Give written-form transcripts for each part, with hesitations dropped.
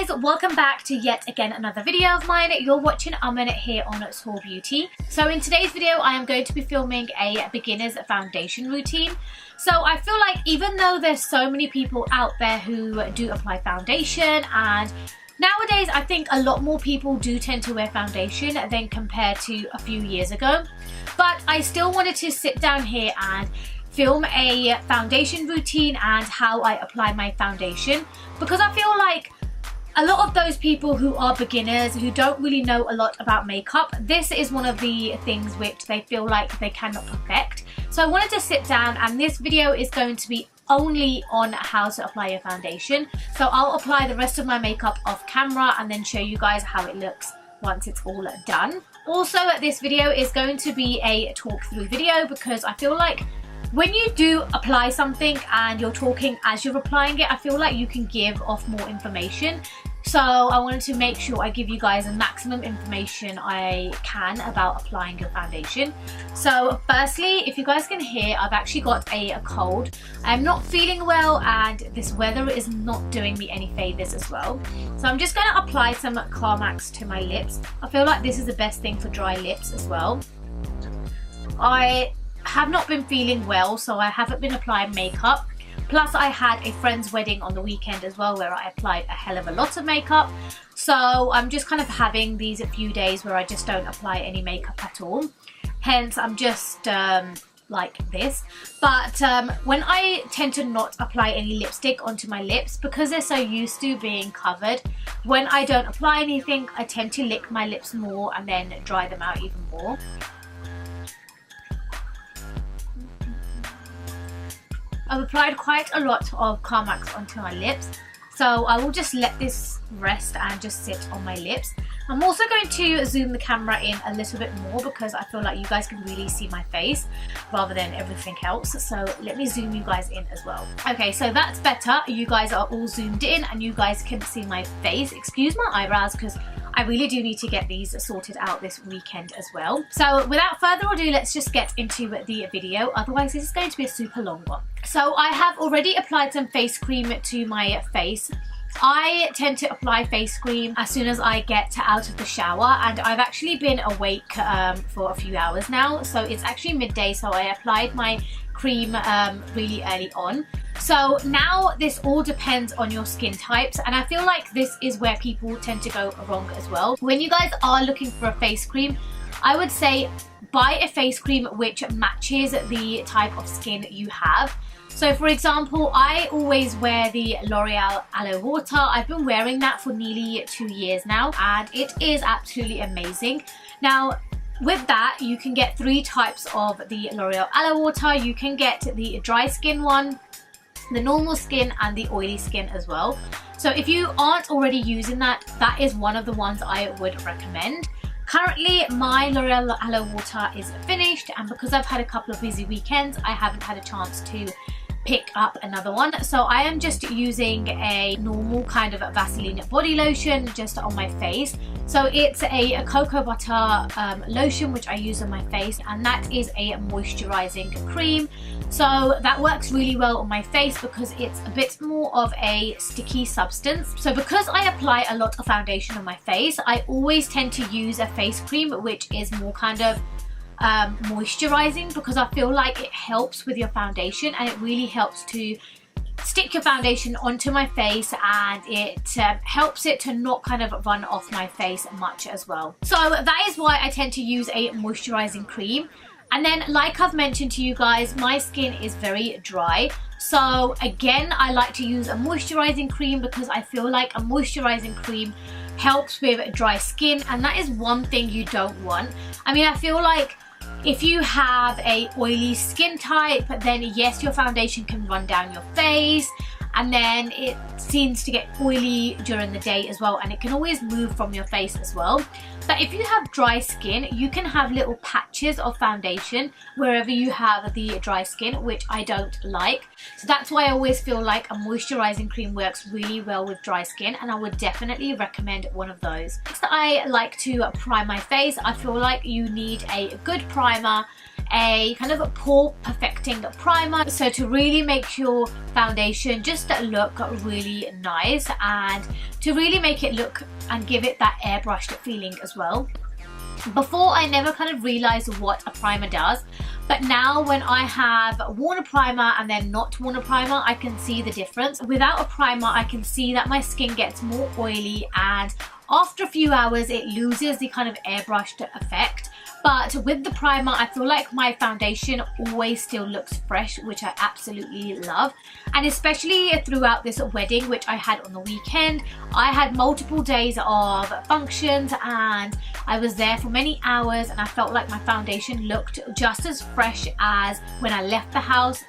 guys, welcome back to yet again another video of mine. You're watching a minute here on Soul Beauty. So in today's video I am going to be filming a beginner's foundation routine. So I feel like even though there's so many people out there who do apply foundation, and nowadays I think a lot more people do tend to wear foundation than compared to a few years ago, but I still wanted to sit down here and film a foundation routine and how I apply my foundation, because I feel like a lot of those people who are beginners, who don't really know a lot about makeup, this is one of the things which they feel like they cannot perfect. So I wanted to sit down, and this video is going to be only on how to apply your foundation. So I'll apply the rest of my makeup off camera and then show you guys how it looks once it's all done. Also, this video is going to be a talk through video, because I feel like when you do apply something and you're talking as you're applying it, I feel like you can give off more information. So I wanted to make sure I give you guys the maximum information I can about applying your foundation. So firstly, if you guys can hear, I've actually got a cold. I'm not feeling well, and this weather is not doing me any favors as well. So I'm just going to apply some Carmax to my lips. I feel like this is the best thing for dry lips as well. I have not been feeling well, so I haven't been applying makeup. Plus I had a friend's wedding on the weekend as well, where I applied a hell of a lot of makeup. So I'm just kind of having these a few days where I just don't apply any makeup at all. Hence I'm just like this. But when I tend to not apply any lipstick onto my lips, because they're so used to being covered, when I don't apply anything I tend to lick my lips more and then dry them out even more. I've applied quite a lot of Carmax onto my lips, so I will just let this rest and just sit on my lips. I'm also going to zoom the camera in a little bit more, because I feel like you guys can really see my face rather than everything else. So let me zoom you guys in as well. Okay, so that's better. You guys are all zoomed in and you guys can see my face. Excuse my eyebrows, because I really do need to get these sorted out this weekend as well. So without further ado, let's just get into the video. Otherwise this is going to be a super long one. So I have already applied some face cream to my face. I tend to apply face cream as soon as I get out of the shower, and I've actually been awake for a few hours now. So it's actually midday, so I applied my cream really early on. So now this all depends on your skin types, and I feel like this is where people tend to go wrong as well. When you guys are looking for a face cream, I would say buy a face cream which matches the type of skin you have. So for example, I always wear the L'Oreal Aloe Water. I've been wearing that for nearly 2 years now, and it is absolutely amazing. Now with that, you can get 3 types of the L'Oreal Aloe Water. You can get the dry skin one, the normal skin, and the oily skin as well. So if you aren't already using that, that is one of the ones I would recommend. Currently my L'Oreal Aloe Water is finished, and because I've had a couple of busy weekends, I haven't had a chance to pick up another one. So I am just using a normal kind of Vaseline body lotion just on my face. So it's a cocoa butter lotion which I use on my face, and that is a moisturizing cream. So that works really well on my face because it's a bit more of a sticky substance. So because I apply a lot of foundation on my face, I always tend to use a face cream which is more kind of moisturizing, because I feel like it helps with your foundation, and it really helps to stick your foundation onto my face, and it helps it to not kind of run off my face much as well. So that is why I tend to use a moisturizing cream. And then, like I've mentioned to you guys, my skin is very dry. So again, I like to use a moisturizing cream because I feel like a moisturizing cream helps with dry skin, and that is one thing you don't want. I mean, I feel like if you have a oily skin type, then yes, your foundation can run down your face, and then it seems to get oily during the day as well, and it can always move from your face as well. But if you have dry skin, you can have little patches of foundation wherever you have the dry skin, which I don't like. So that's why I always feel like a moisturizing cream works really well with dry skin, and I would definitely recommend one of those. Next, I like to prime my face. I feel like you need a good primer, a kind of a pore perfecting primer, so to really make your foundation just look really nice and to really make it look and give it that airbrushed feeling as well. Before, I never kind of realized what a primer does, but now when I have worn a primer and then not worn a primer, I can see the difference. Without a primer, I can see that my skin gets more oily, and after a few hours it loses the kind of airbrushed effect. But with the primer, I feel like my foundation always still looks fresh, which I absolutely love. And especially throughout this wedding, which I had on the weekend, I had multiple days of functions and I was there for many hours, and I felt like my foundation looked just as fresh as when I left the house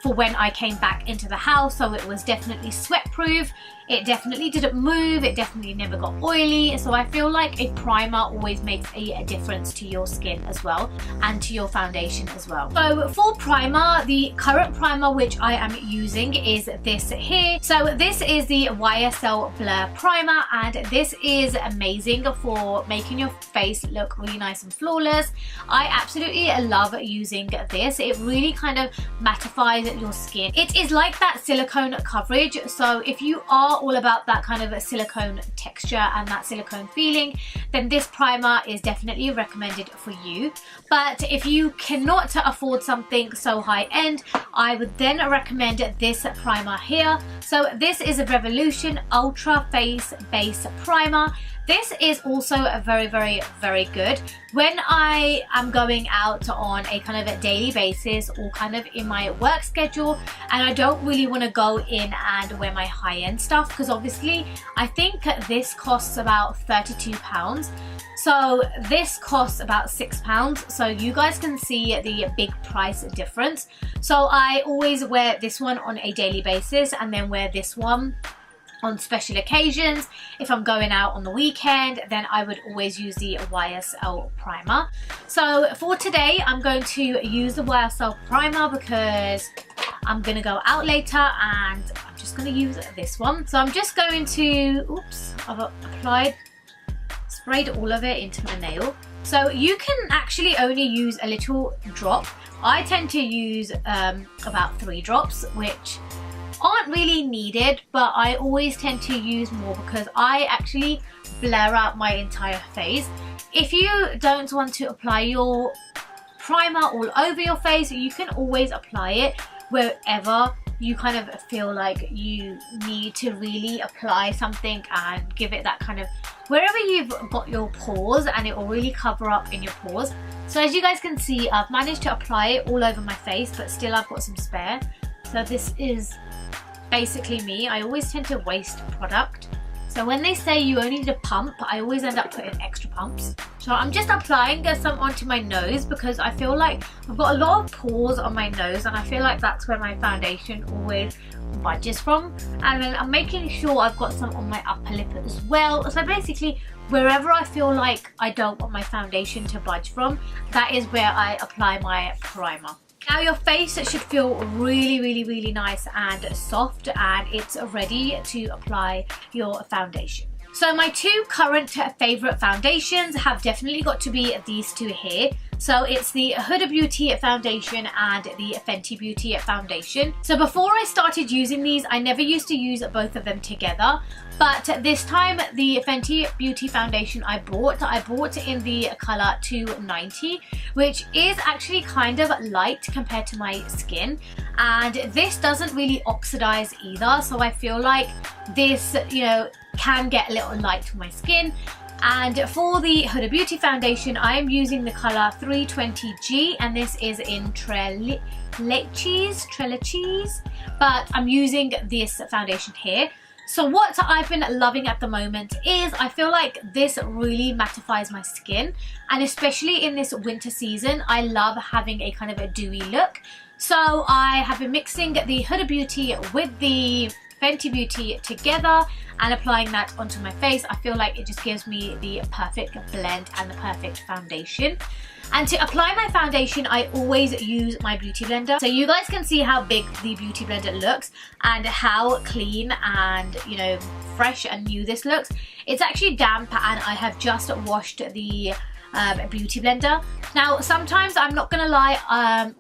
for when I came back into the house. So it was definitely sweat proof, it definitely didn't move, it definitely never got oily. So I feel like a primer always makes a difference to your skin as well, and to your foundation as well. So for primer, the current primer which I am using is this here. So this is the YSL Blur Primer, and this is amazing for making your face look really nice and flawless. I absolutely love using this. It really kind of mattifies your skin. It is like that silicone coverage, so if you are all about that kind of a silicone texture and that silicone feeling, then this primer is definitely recommended for you. But if you cannot afford something so high end, I would then recommend this primer here. So this is a Revolution Ultra Face Base Primer. This is also a very good when I am going out on a kind of a daily basis or kind of in my work schedule and I don't really want to go in and wear my high-end stuff, because obviously I think this costs about £32. So this costs about £6, so you guys can see the big price difference. So I always wear this one on a daily basis and then wear this one on special occasions. If I'm going out on the weekend, then I would always use the YSL primer. So for today, I'm going to use the YSL primer because I'm gonna go out later and I'm just gonna use this one. So I'm just going to, oops, I've sprayed all of it into my nail. So you can actually only use a little drop. I tend to use about 3 drops, which aren't really needed, but I always tend to use more because I actually blur out my entire face. If you don't want to apply your primer all over your face, you can always apply it wherever you kind of feel like you need to really apply something and give it that kind of, wherever you've got your pores, and it will really cover up in your pores. So as you guys can see, I've managed to apply it all over my face, but still I've got some spare. So this is basically me. I always tend to waste product. So when they say you only need a pump, I always end up putting extra pumps. So I'm just applying some onto my nose because I feel like I've got a lot of pores on my nose and I feel like that's where my foundation always budges from. And then I'm making sure I've got some on my upper lip as well. So basically wherever I feel like I don't want my foundation to budge from, that is where I apply my primer. Now your face should feel really nice and soft, and it's ready to apply your foundation. So my 2 current favourite foundations have definitely got to be these 2 here. So it's the Huda Beauty foundation and the Fenty Beauty foundation. So before I started using these, I never used to use both of them together. But this time, the Fenty Beauty foundation I bought in the colour 290, which is actually kind of light compared to my skin. And this doesn't really oxidize either. So I feel like this, you know, can get a little light to my skin. And for the Huda Beauty foundation, I am using the colour 320G, and this is in Trelecheese, but I'm using this foundation here. So what I've been loving at the moment is I feel like this really mattifies my skin, and especially in this winter season, I love having a kind of a dewy look. So I have been mixing the Huda Beauty with the Fenty Beauty together and applying that onto my face. I feel like it just gives me the perfect blend and the perfect foundation. And to apply my foundation, I always use my beauty blender. So you guys can see how big the beauty blender looks and how clean and, you know, fresh and new this looks. It's actually damp, and I have just washed the beauty blender. Now sometimes, I'm not gonna lie,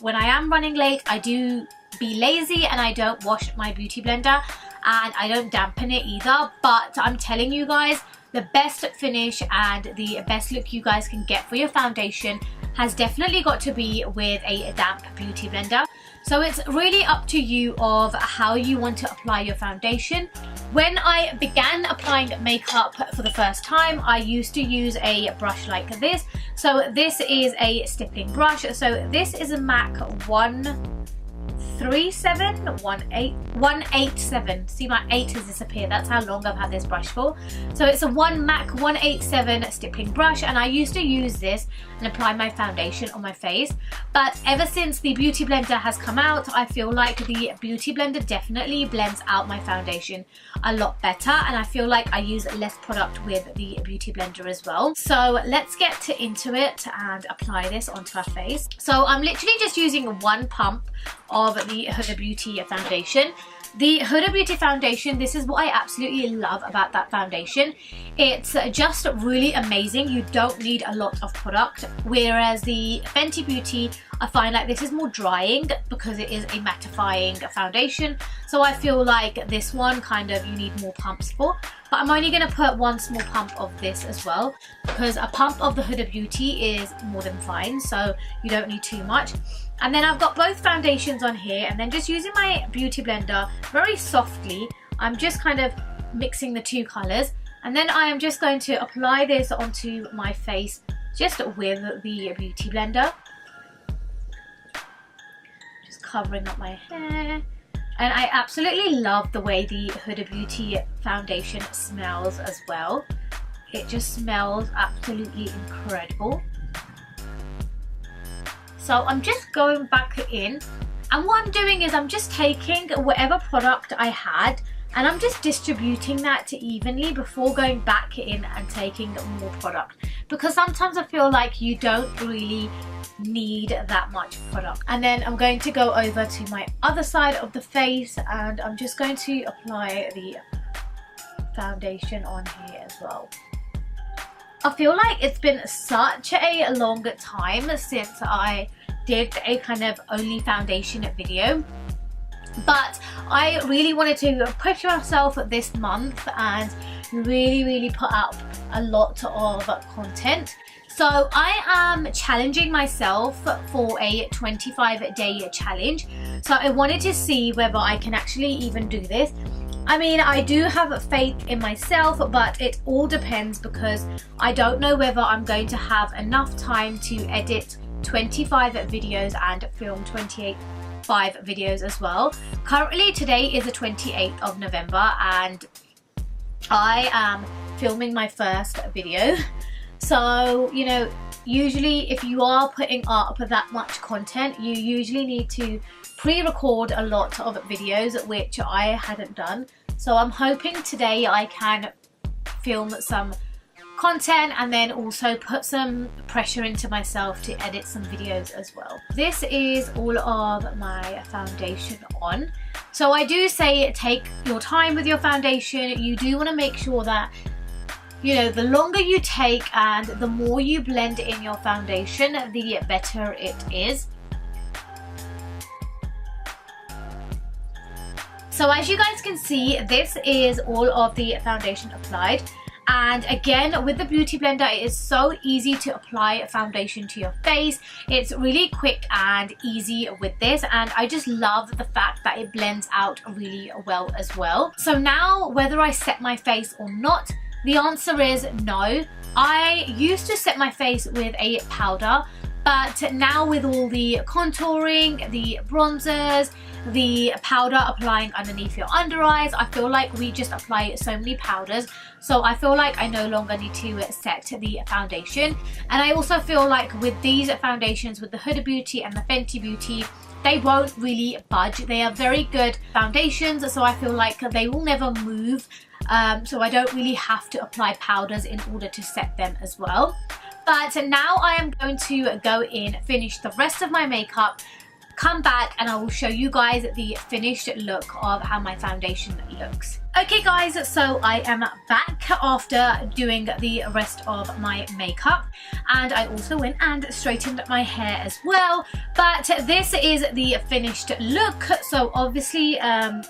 when I am running late, I do be lazy and I don't wash my beauty blender and I don't dampen it either, but I'm telling you guys, the best finish and the best look you guys can get for your foundation has definitely got to be with a damp beauty blender. So it's really up to you of how you want to apply your foundation. When I began applying makeup for the first time, I used to use a brush like this. So this is a stippling brush. So this is a MAC 187. See, my 8 has disappeared. That's how long I've had this brush for. So it's a MAC 187 stippling brush, and I used to use this and apply my foundation on my face. But ever since the beauty blender has come out, I feel like the beauty blender definitely blends out my foundation a lot better, and I feel like I use less product with the beauty blender as well. So let's get into it and apply this onto our face. So I'm literally just using one pump of the Huda Beauty foundation. The Huda Beauty foundation, this is what I absolutely love about that foundation. It's just really amazing. You don't need a lot of product, whereas the Fenty Beauty, I find like this is more drying because it is a mattifying foundation. So I feel like this one kind of you need more pumps for. But I'm only going to put one small pump of this as well, because a pump of the Huda Beauty is more than fine, so you don't need too much. And then I've got both foundations on here, and then just using my beauty blender very softly, I'm just kind of mixing the two colours, and then I am just going to apply this onto my face just with the beauty blender. Just covering up my hair. And I absolutely love the way the Huda Beauty foundation smells as well. It just smells absolutely incredible. So I'm just going back in, and what I'm doing is I'm just taking whatever product I had and I'm just distributing that evenly before going back in and taking more product, because sometimes I feel like you don't really need that much product. And then I'm going to go over to my other side of the face, and I'm just going to apply the foundation on here as well. I feel like it's been such a long time since I did a kind of only foundation video, but I really wanted to push myself this month and really put out a lot of content. So I am challenging myself for a 25-day challenge. So I wanted to see whether I can actually even do this. I mean, I do have faith in myself, but it all depends, because I don't know whether I'm going to have enough time to edit 25 videos and film 25 videos as well. Currently, today is the 28th of November, and I am filming my first video. So, you know, usually if you are putting up that much content, you usually need to pre-record a lot of videos, which I hadn't done. So I'm hoping today I can film some content and then also put some pressure into myself to edit some videos as well. This is all of my foundation on. So I do say take your time with your foundation. You do want to make sure that, you know, the longer you take and the more you blend in your foundation, the better it is. So as you guys can see, this is all of the foundation applied. And again, with the beauty blender, it is so easy to apply foundation to your face. It's really quick and easy with this, and I just love the fact that it blends out really well as well. So now, whether I set my face or not, the answer is no. I used to set my face with a powder, but now with all the contouring, the bronzers, the powder applying underneath your under eyes, I feel like we just apply so many powders. So I feel like I no longer need to set the foundation. And I also feel like with these foundations, with the Huda Beauty and the Fenty Beauty, they won't really budge. They are very good foundations, so I feel like they will never move. So I don't really have to apply powders in order to set them as well. But now I am going to go in, finish the rest of my makeup, come back, and I will show you guys the finished look of how my foundation looks. Okay guys, so I am back after doing the rest of my makeup, and I also went and straightened my hair as well, but this is the finished look. So obviously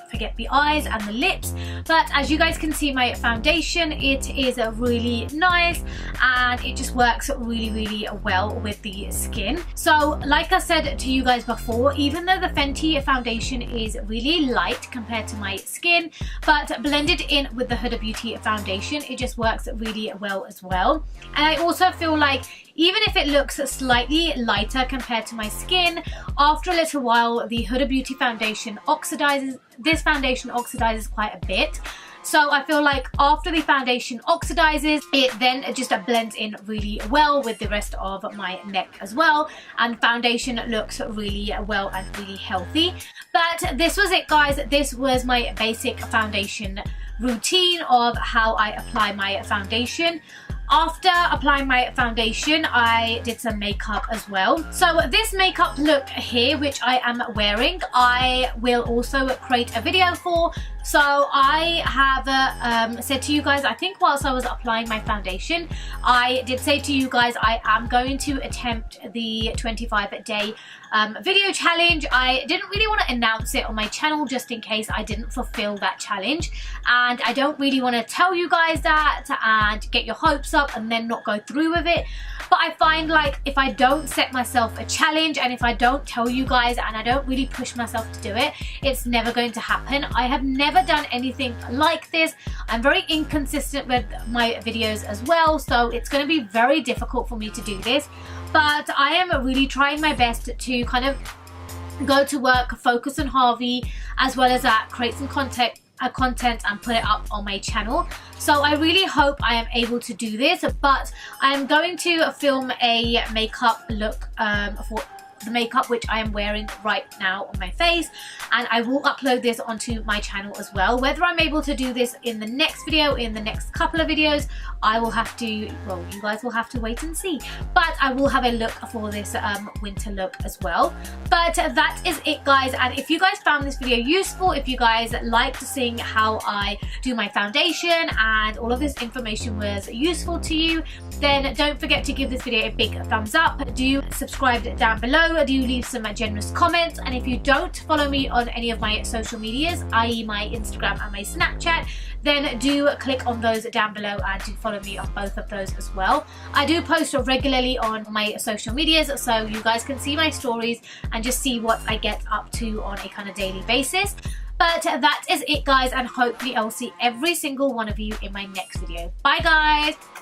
forget the eyes and the lips, but as you guys can see, my foundation, it is really nice and it just works really well with the skin. So like I said to you guys before, even though the Fenty foundation is really light compared to my skin, but blended in with the Huda Beauty foundation, it just works really well as well. And I also feel like even if it looks slightly lighter compared to my skin, after a little while the Huda Beauty foundation oxidizes. This foundation oxidizes quite a bit. So I feel like after the foundation oxidizes, it then just blends in really well with the rest of my neck as well. And foundation looks really well and really healthy. But this was it guys. This was my basic foundation routine of how I apply my foundation. After applying my foundation, I did some makeup as well. So this makeup look here, which I am wearing, I will also create a video for. So I have said to you guys, I think whilst I was applying my foundation, I did say to you guys I am going to attempt the 25-day video challenge. I didn't really want to announce it on my channel just in case I didn't fulfill that challenge, and I don't really want to tell you guys that and get your hopes up and then not go through with it. But I find like if I don't set myself a challenge and if I don't tell you guys and I don't really push myself to do it, it's never going to happen. I have never done anything like this. I'm very inconsistent with my videos as well, so it's going to be very difficult for me to do this. But I am really trying my best to kind of go to work, focus on Harvey, as well as create some content and put it up on my channel. So I really hope I am able to do this, but I'm going to film a makeup look for the makeup which I am wearing right now on my face, and I will upload this onto my channel as well. Whether I'm able to do this in the next video, in the next couple of videos, I will have to, well, you guys will have to wait and see, but I will have a look for this winter look as well. But that is it guys, and if you guys found this video useful, if you guys liked seeing how I do my foundation and all of this information was useful to you, then don't forget to give this video a big thumbs up. Do subscribe down below, do leave some generous comments, and if you don't follow me on any of my social medias, i.e. my Instagram and my Snapchat, then do click on those down below and do follow me on both of those as well. I do post regularly on my social medias, so you guys can see my stories and just see what I get up to on a kind of daily basis. But that is it guys, and hopefully I'll see every single one of you in my next video. Bye guys!